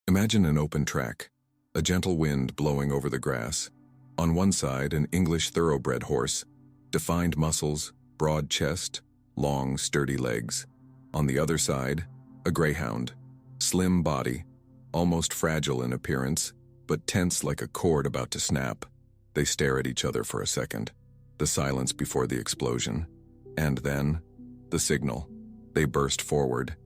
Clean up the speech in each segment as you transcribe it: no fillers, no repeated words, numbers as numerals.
Imagine an open track, a gentle wind blowing over the grass. On one side, an English thoroughbred horse, defined muscles, broad chest, long, sturdy legs. On the other side, a greyhound, slim body, almost fragile in appearance, but tense like a cord about to snap. They stare at each other for a second, the silence before the explosion. And then, the signal. They burst forward.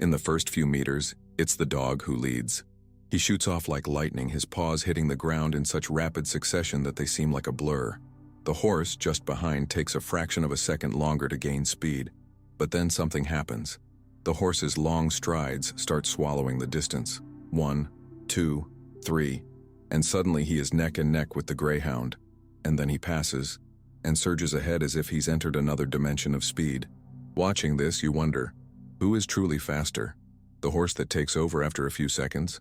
In the first few meters, it's the dog who leads. He shoots off like lightning, his paws hitting the ground in such rapid succession that they seem like a blur. The horse, just behind, takes a fraction of a second longer to gain speed. But then something happens. The horse's long strides start swallowing the distance. 1, 2, 3, and suddenly he is neck and neck with the greyhound. And then he passes, and surges ahead as if he's entered another dimension of speed. Watching this, you wonder, who is truly faster? The horse that takes over after a few seconds?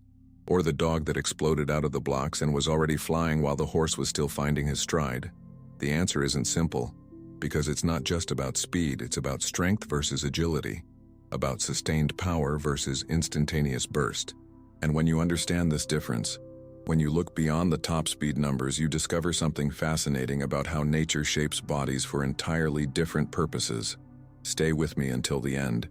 Or the dog that exploded out of the blocks and was already flying while the horse was still finding his stride? The answer isn't simple, because it's not just about speed, it's about strength versus agility, about sustained power versus instantaneous burst. And when you understand this difference, when you look beyond the top speed numbers, you discover something fascinating about how nature shapes bodies for entirely different purposes. Stay with me until the end,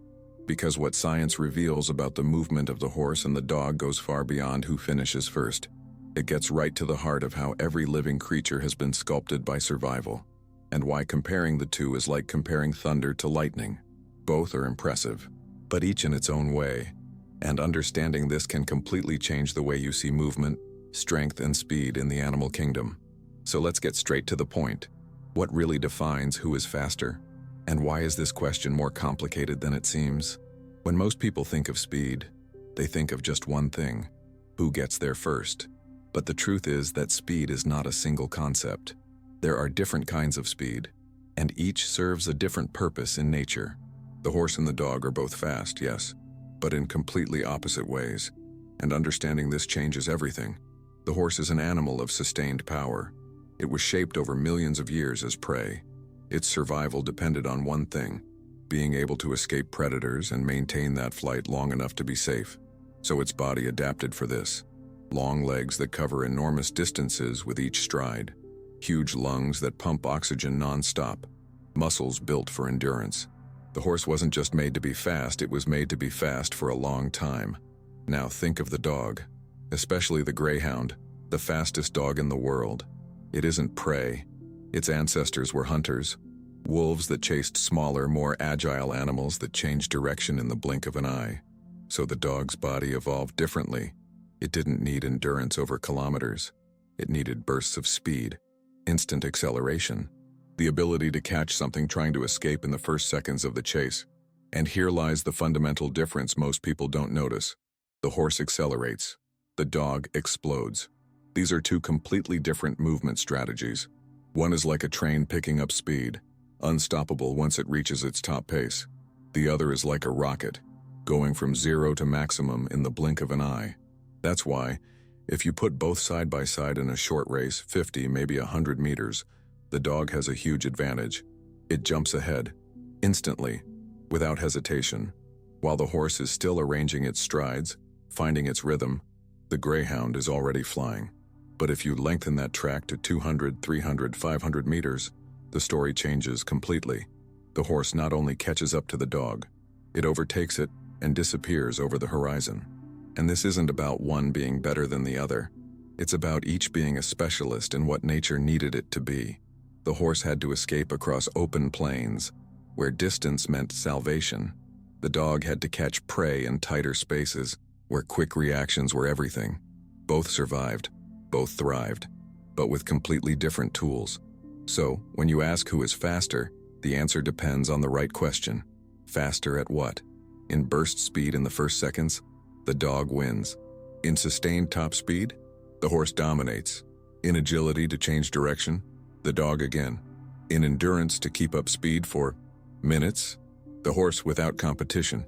because what science reveals about the movement of the horse and the dog goes far beyond who finishes first. It gets right to the heart of how every living creature has been sculpted by survival, and why comparing the two is like comparing thunder to lightning. Both are impressive, but each in its own way, and understanding this can completely change the way you see movement, strength, and speed in the animal kingdom. So let's get straight to the point. What really defines who is faster? And why is this question more complicated than it seems? When most people think of speed, they think of just one thing: who gets there first. But the truth is that speed is not a single concept. There are different kinds of speed, and each serves a different purpose in nature. The horse and the dog are both fast, yes, but in completely opposite ways. And understanding this changes everything. The horse is an animal of sustained power. It was shaped over millions of years as prey. Its survival depended on one thing: being able to escape predators and maintain that flight long enough to be safe. So its body adapted for this. Long legs that cover enormous distances with each stride. Huge lungs that pump oxygen non-stop. Muscles built for endurance. The horse wasn't just made to be fast, it was made to be fast for a long time. Now think of the dog, especially the greyhound, the fastest dog in the world. It isn't prey. Its ancestors were hunters, wolves that chased smaller, more agile animals that changed direction in the blink of an eye. So the dog's body evolved differently. It didn't need endurance over kilometers. It needed bursts of speed, instant acceleration, the ability to catch something trying to escape in the first seconds of the chase. And here lies the fundamental difference most people don't notice. The horse accelerates. The dog explodes. These are two completely different movement strategies. One is like a train picking up speed, unstoppable once it reaches its top pace. The other is like a rocket, going from zero to maximum in the blink of an eye. That's why, if you put both side by side in a short race, 50, maybe 100 meters, the dog has a huge advantage. It jumps ahead, instantly, without hesitation. While the horse is still arranging its strides, finding its rhythm, the greyhound is already flying. But if you lengthen that track to 200, 300, 500 meters, the story changes completely. The horse not only catches up to the dog, it overtakes it and disappears over the horizon. And this isn't about one being better than the other. It's about each being a specialist in what nature needed it to be. The horse had to escape across open plains, where distance meant salvation. The dog had to catch prey in tighter spaces, where quick reactions were everything. Both survived, both thrived, but with completely different tools. So, when you ask who is faster, the answer depends on the right question. Faster at what? In burst speed in the first seconds, the dog wins. In sustained top speed, the horse dominates. In agility to change direction, the dog again. In endurance to keep up speed for minutes, the horse without competition.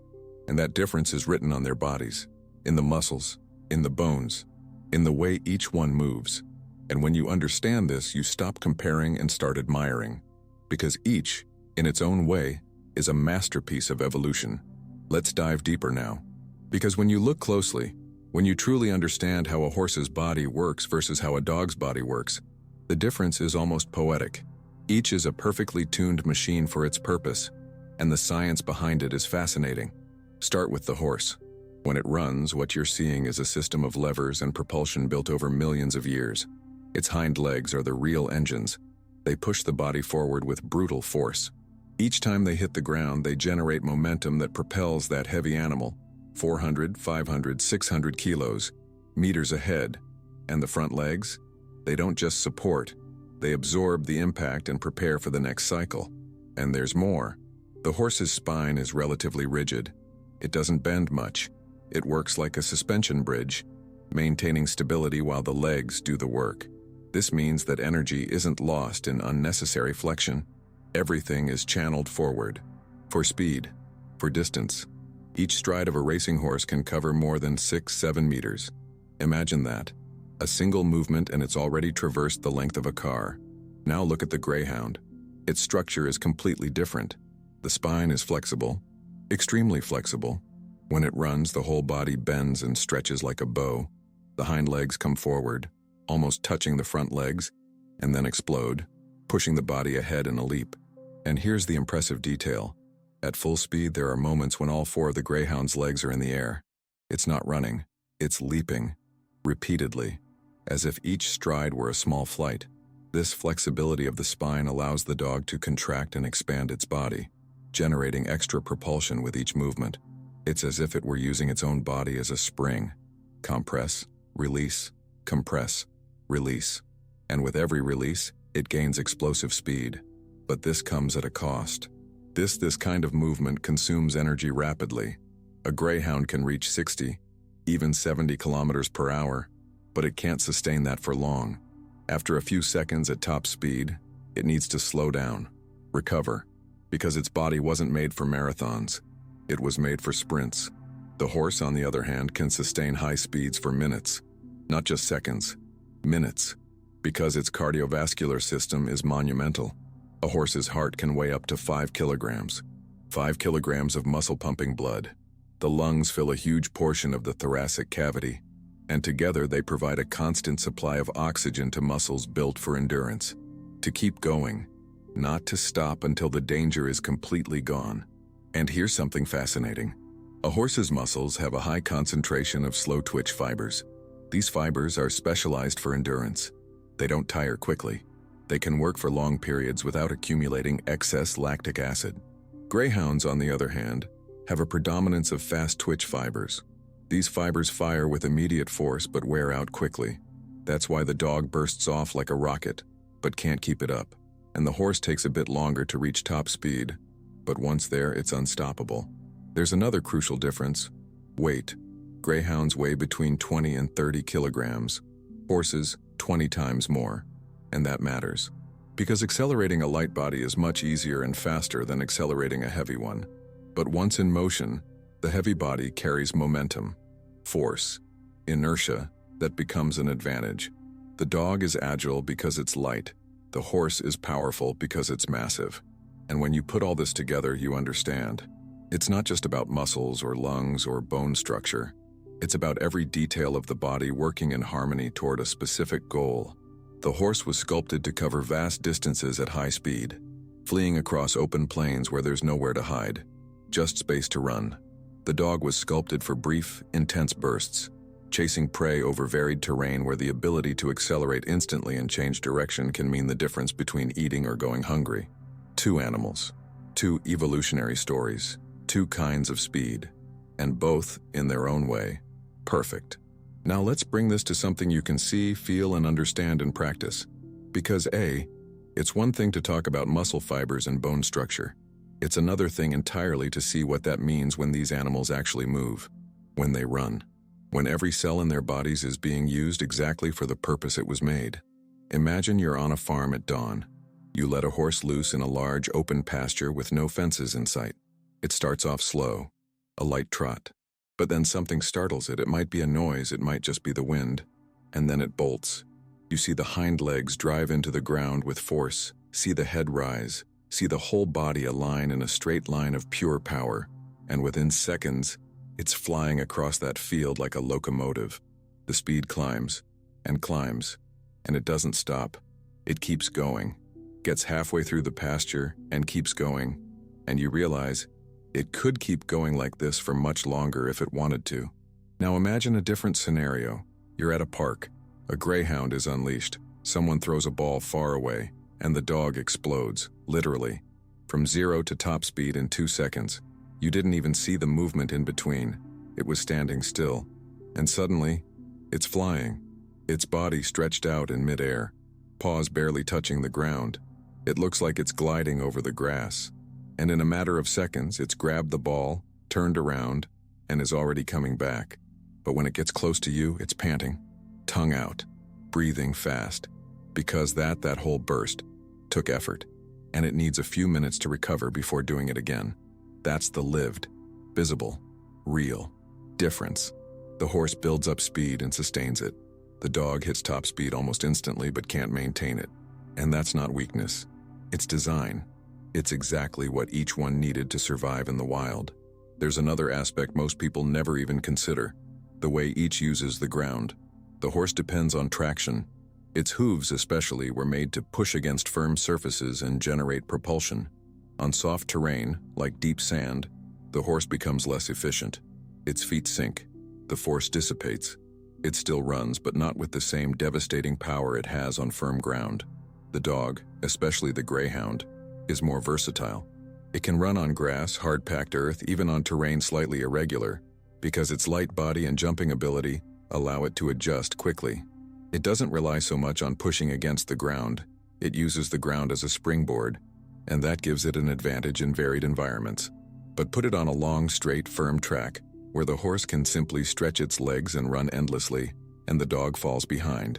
And that difference is written on their bodies, in the muscles, in the bones, in the way each one moves. And when you understand this, you stop comparing and start admiring, because each, in its own way, is a masterpiece of evolution. Let's dive deeper now. Because when you look closely, When you truly understand how a horse's body works versus how a dog's body works, the difference is almost poetic. Each is a perfectly tuned machine for its purpose, and the science behind it is fascinating. Start with the horse. When it runs, what you're seeing is a system of levers and propulsion built over millions of years. Its hind legs are the real engines. They push the body forward with brutal force. Each time they hit the ground, they generate momentum that propels that heavy animal 400, 500, 600 kilos, meters ahead. And the front legs? They don't just support. They absorb the impact and prepare for the next cycle. And there's more. The horse's spine is relatively rigid. It doesn't bend much. It works like a suspension bridge, maintaining stability while the legs do the work. This means that energy isn't lost in unnecessary flexion. Everything is channeled forward. For speed, for distance. Each stride of a racing horse can cover more than 6-7 meters. Imagine that. A single movement and it's already traversed the length of a car. Now look at the greyhound. Its structure is completely different. The spine is flexible, extremely flexible. When it runs, the whole body bends and stretches like a bow. The hind legs come forward, almost touching the front legs, and then explode, pushing the body ahead in a leap. And here's the impressive detail. At full speed, there are moments when all 4 of the greyhound's legs are in the air. It's not running, it's leaping, repeatedly, as if each stride were a small flight. This flexibility of the spine allows the dog to contract and expand its body, generating extra propulsion with each movement. It's as if it were using its own body as a spring. Compress, release, compress, release. And with every release, it gains explosive speed. But this comes at a cost. This kind of movement consumes energy rapidly. A greyhound can reach 60, even 70 kilometers per hour, but it can't sustain that for long. After a few seconds at top speed, it needs to slow down, recover, because its body wasn't made for marathons. It was made for sprints. The horse, on the other hand, can sustain high speeds for minutes, not just seconds, minutes, because its cardiovascular system is monumental. A horse's heart can weigh up to 5 kilograms. 5 kilograms of muscle-pumping blood. The lungs fill a huge portion of the thoracic cavity, and together they provide a constant supply of oxygen to muscles built for endurance. To keep going, not to stop until the danger is completely gone. And here's something fascinating. A horse's muscles have a high concentration of slow-twitch fibers. These fibers are specialized for endurance. They don't tire quickly. They can work for long periods without accumulating excess lactic acid. Greyhounds, on the other hand, have a predominance of fast-twitch fibers. These fibers fire with immediate force but wear out quickly. That's why the dog bursts off like a rocket, but can't keep it up. And the horse takes a bit longer to reach top speed, but once there, it's unstoppable. There's another crucial difference: weight. Greyhounds weigh between 20 and 30 kilograms. Horses, 20 times more. And that matters, because accelerating a light body is much easier and faster than accelerating a heavy one. But once in motion, the heavy body carries momentum, force, inertia that becomes an advantage. The dog is agile because it's light. The horse is powerful because it's massive. And when you put all this together, you understand. It's not just about muscles or lungs or bone structure. It's about every detail of the body working in harmony toward a specific goal. The horse was sculpted to cover vast distances at high speed, fleeing across open plains where there's nowhere to hide, just space to run. The dog was sculpted for brief, intense bursts, chasing prey over varied terrain where the ability to accelerate instantly and change direction can mean the difference between eating or going hungry. 2 animals, 2 evolutionary stories, 2 kinds of speed, and both, in their own way, perfect. Now let's bring this to something you can see, feel, and understand in practice. Because it's one thing to talk about muscle fibers and bone structure. It's another thing entirely to see what that means when these animals actually move, when they run, when every cell in their bodies is being used exactly for the purpose it was made. Imagine you're on a farm at dawn. You let a horse loose in a large open pasture with no fences in sight. It starts off slow, a light trot. But then something startles it. It might be a noise, it might just be the wind. And then it bolts. You see the hind legs drive into the ground with force, see the head rise, see the whole body align in a straight line of pure power. And within seconds, It's flying across that field like a locomotive. The speed climbs, and climbs, and it doesn't stop. It keeps going, gets halfway through the pasture, and keeps going, and you realize it could keep going like this for much longer if it wanted to. Now imagine a different scenario. You're at a park. A greyhound is unleashed. Someone throws a ball far away, and the dog explodes, literally, from 0 to top speed in 2 seconds. You didn't even see the movement in between. It was standing still. And suddenly, it's flying. Its body stretched out in midair, paws barely touching the ground. It looks like it's gliding over the grass. And in a matter of seconds, it's grabbed the ball, turned around, and is already coming back. But when it gets close to you, it's panting, tongue out, breathing fast, because that whole burst took effort, and it needs a few minutes to recover before doing it again. That's the lived, visible, real difference. The horse builds up speed and sustains it. The dog hits top speed almost instantly but can't maintain it. And that's not weakness. It's design. It's exactly what each one needed to survive in the wild. There's another aspect most people never even consider: the way each uses the ground. The horse depends on traction. Its hooves especially were made to push against firm surfaces and generate propulsion. On soft terrain, like deep sand, the horse becomes less efficient. Its feet sink. The force dissipates. It still runs, but not with the same devastating power it has on firm ground. The dog, especially the greyhound, is more versatile. It can run on grass, hard-packed earth, even on terrain slightly irregular, because its light body and jumping ability allow it to adjust quickly. It doesn't rely so much on pushing against the ground. It uses the ground as a springboard, and that gives it an advantage in varied environments. But put it on a long, straight, firm track, where the horse can simply stretch its legs and run endlessly, and the dog falls behind.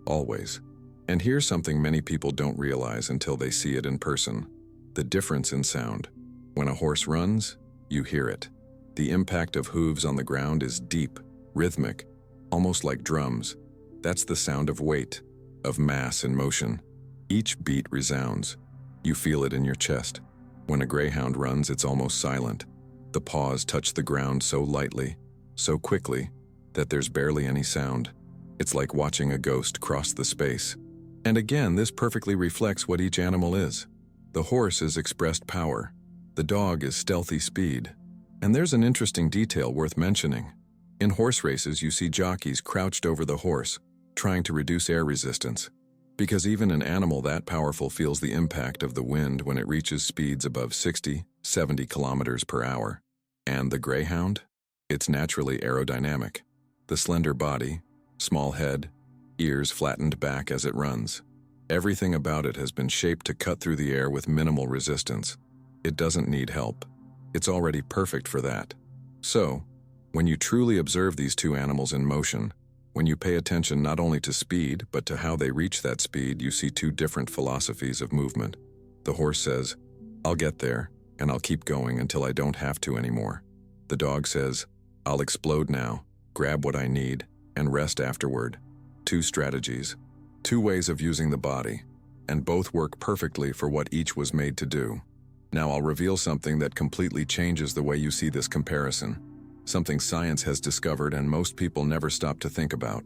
Always. And here's something many people don't realize until they see it in person: the difference in sound. When a horse runs, you hear it. The impact of hooves on the ground is deep, rhythmic, almost like drums. That's the sound of weight, of mass in motion. Each beat resounds. You feel it in your chest. When a greyhound runs, it's almost silent. The paws touch the ground so lightly, so quickly, that there's barely any sound. It's like watching a ghost cross the space. And again, this perfectly reflects what each animal is. The horse is expressed power. The dog is stealthy speed. And there's an interesting detail worth mentioning. In horse races, you see jockeys crouched over the horse, trying to reduce air resistance. Because even an animal that powerful feels the impact of the wind when it reaches speeds above 60, 70 kilometers per hour. And the greyhound? It's naturally aerodynamic. The slender body, small head, ears flattened back as it runs. Everything about it has been shaped to cut through the air with minimal resistance. It doesn't need help. It's already perfect for that. So, when you truly observe these two animals in motion, when you pay attention not only to speed, but to how they reach that speed, you see two different philosophies of movement. The horse says, "I'll get there, and I'll keep going until I don't have to anymore." The dog says, "I'll explode now, grab what I need, and rest afterward." Two strategies, two ways of using the body, and both work perfectly for what each was made to do. Now I'll reveal something that completely changes the way you see this comparison. Something science has discovered and most people never stop to think about.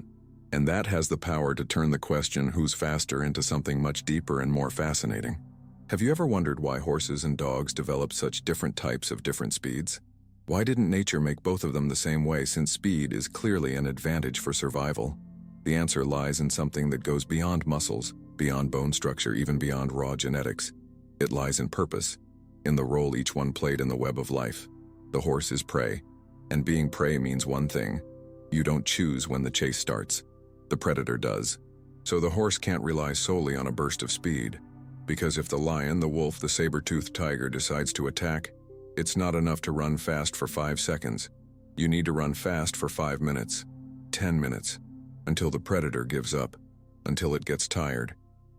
And that has the power to turn the question who's faster into something much deeper and more fascinating. Have you ever wondered why horses and dogs develop such different types of different speeds? Why didn't nature make both of them the same way, since speed is clearly an advantage for survival? The answer lies in something that goes beyond muscles, beyond bone structure, even beyond raw genetics. It lies in purpose, in the role each one played in the web of life. The horse is prey. And being prey means one thing: you don't choose when the chase starts. The predator does. So the horse can't rely solely on a burst of speed. Because if the lion, the wolf, the saber-toothed tiger decides to attack, it's not enough to run fast for 5 seconds. You need to run fast for 5 minutes, 10 minutes, until the predator gives up, until it gets tired,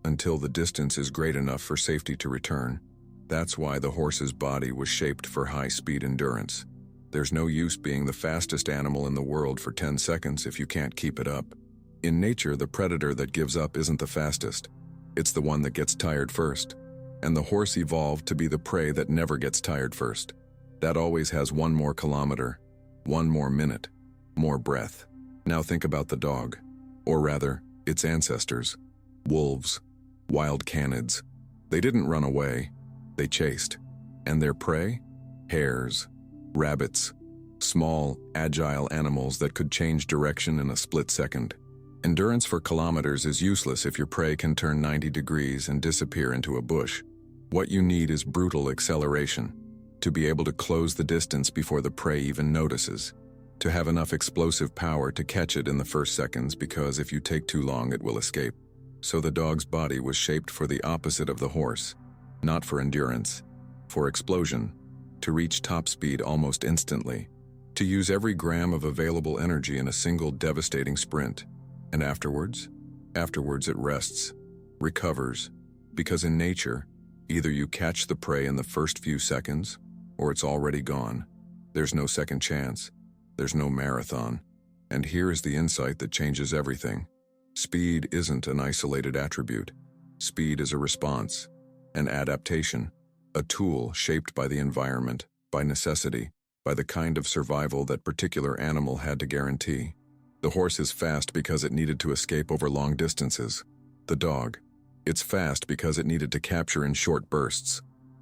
until the distance is great enough for safety to return. That's why the horse's body was shaped for high-speed endurance. There's no use being the fastest animal in the world for 10 seconds if you can't keep it up. In nature, the predator that gives up isn't the fastest. It's the one that gets tired first. And the horse evolved to be the prey that never gets tired first. That always has one more kilometer, One more minute. More breath. Now think about the dog. Or rather, its ancestors. Wolves. Wild canids. They didn't run away. They chased. And their prey? Hares. Rabbits. Small, agile animals that could change direction in a split second. Endurance for kilometers is useless if your prey can turn 90 degrees and disappear into a bush. What you need is brutal acceleration, to be able to close the distance before the prey even notices, to have enough explosive power to catch it in the first seconds, because if you take too long it will escape. So the dog's body was shaped for the opposite of the horse, not for endurance, for explosion, to reach top speed almost instantly, to use every gram of available energy in a single devastating sprint. And afterwards? Afterwards it rests, recovers, because in nature, either you catch the prey in the first few seconds, or it's already gone. There's no second chance. There's no marathon. And here is the insight that changes everything. Speed isn't an isolated attribute. Speed is a response, an adaptation, a tool shaped by the environment, by necessity, by the kind of survival that particular animal had to guarantee. The horse is fast because it needed to escape over long distances. The dog, it's fast because it needed to capture in short bursts.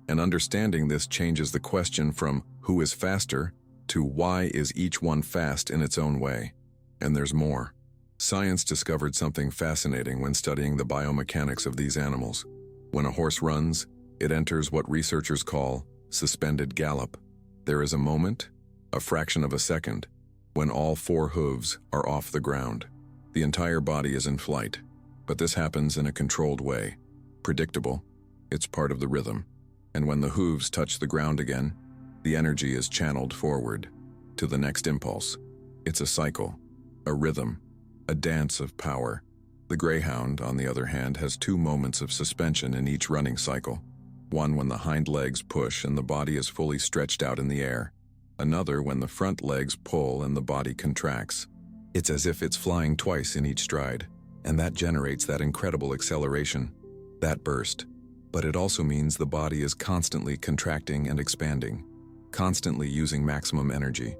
And understanding this changes the question from who is faster to why is each one fast in its own way. And there's more. Science discovered something fascinating when studying the biomechanics of these animals. When a horse runs, it enters what researchers call suspended gallop. There is a moment, a fraction of a second, when all four hooves are off the ground. The entire body is in flight, but this happens in a controlled way. Predictable, it's part of the rhythm. And when the hooves touch the ground again, the energy is channeled forward to the next impulse. It's a cycle, a rhythm, a dance of power. The greyhound, on the other hand, has 2 moments of suspension in each running cycle. One when the hind legs push and the body is fully stretched out in the air. Another when the front legs pull and the body contracts. It's as if it's flying twice in each stride, and that generates that incredible acceleration, that burst. But it also means the body is constantly contracting and expanding, constantly using maximum energy.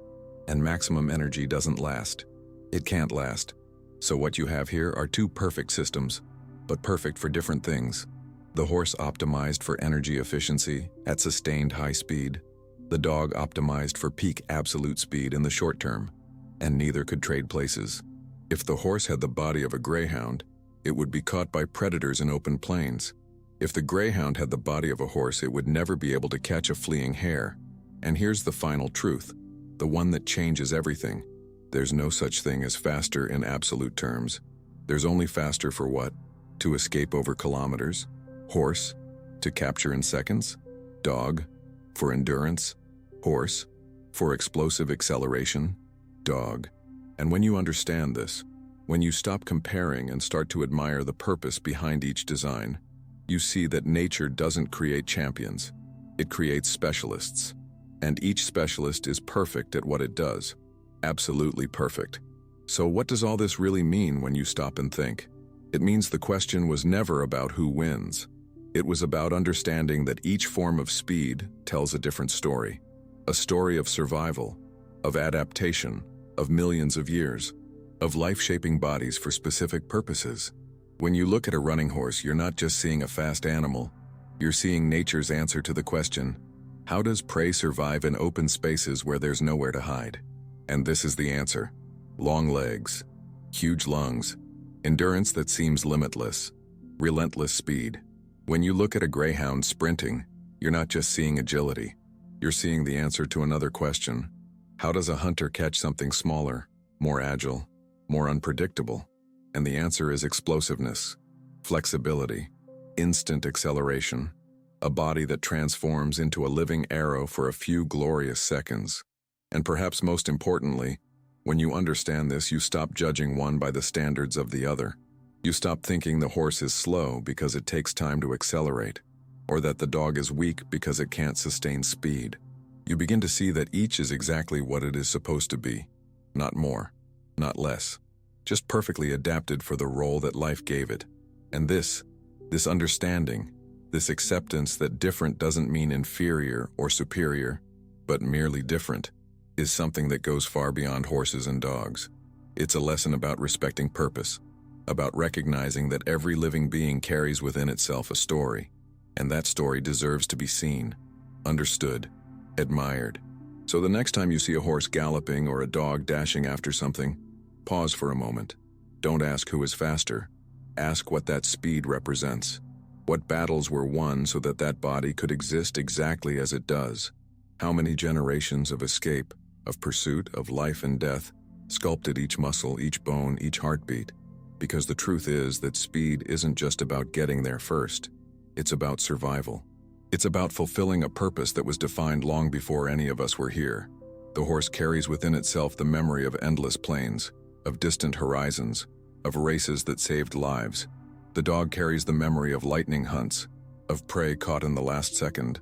And maximum energy doesn't last. It can't last. So what you have here are 2 perfect systems, but perfect for different things. The horse optimized for energy efficiency at sustained high speed. The dog optimized for peak absolute speed in the short term, and neither could trade places. If the horse had the body of a greyhound, it would be caught by predators in open plains. If the greyhound had the body of a horse, it would never be able to catch a fleeing hare. And here's the final truth, the one that changes everything. There's no such thing as faster in absolute terms. There's only faster for what? To escape over kilometers? Horse? To capture in seconds? Dog? For endurance? Horse? For explosive acceleration? Dog. And when you understand this, when you stop comparing and start to admire the purpose behind each design, you see that nature doesn't create champions. It creates specialists. And each specialist is perfect at what it does. Absolutely perfect. So what does all this really mean when you stop and think? It means the question was never about who wins. It was about understanding that each form of speed tells a different story. A story of survival, of adaptation, of millions of years, of life-shaping bodies for specific purposes. When you look at a running horse, you're not just seeing a fast animal. You're seeing nature's answer to the question, how does prey survive in open spaces where there's nowhere to hide? And this is the answer. Long legs, huge lungs, endurance that seems limitless, relentless speed. When you look at a greyhound sprinting, you're not just seeing agility. You're seeing the answer to another question. How does a hunter catch something smaller, more agile, more unpredictable? And the answer is explosiveness, flexibility, instant acceleration, a body that transforms into a living arrow for a few glorious seconds. And perhaps most importantly, when you understand this, you stop judging one by the standards of the other. You stop thinking the horse is slow because it takes time to accelerate, or that the dog is weak because it can't sustain speed. You begin to see that each is exactly what it is supposed to be, not more, not less, just perfectly adapted for the role that life gave it. And this understanding, this acceptance that different doesn't mean inferior or superior, but merely different, is something that goes far beyond horses and dogs. It's a lesson about respecting purpose, about recognizing that every living being carries within itself a story, and that story deserves to be seen, understood, admired. So the next time you see a horse galloping or a dog dashing after something, pause for a moment. Don't ask who is faster. Ask what that speed represents. What battles were won so that that body could exist exactly as it does? How many generations of escape, of pursuit, of life and death, sculpted each muscle, each bone, each heartbeat? Because the truth is that speed isn't just about getting there first. It's about survival. It's about fulfilling a purpose that was defined long before any of us were here. The horse carries within itself the memory of endless plains, of distant horizons, of races that saved lives. The dog carries the memory of lightning hunts, of prey caught in the last second,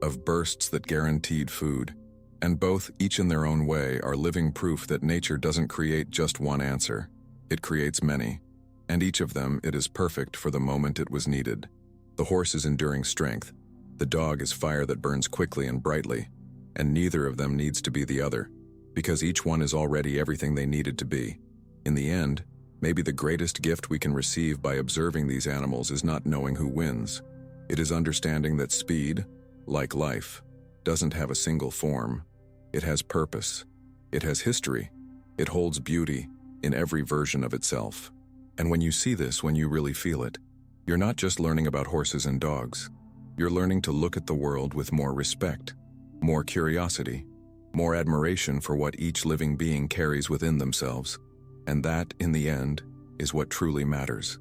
of bursts that guaranteed food. And both, each in their own way, are living proof that nature doesn't create just one answer. It creates many, and each of them it is perfect for the moment it was needed. The horse is enduring strength. The dog is fire that burns quickly and brightly, and neither of them needs to be the other, because each one is already everything they needed to be. In the end, maybe the greatest gift we can receive by observing these animals is not knowing who wins. It is understanding that speed, like life, doesn't have a single form. It has purpose. It has history. It holds beauty in every version of itself. And when you see this, when you really feel it, you're not just learning about horses and dogs. You're learning to look at the world with more respect, more curiosity, more admiration for what each living being carries within themselves. And that, in the end, is what truly matters.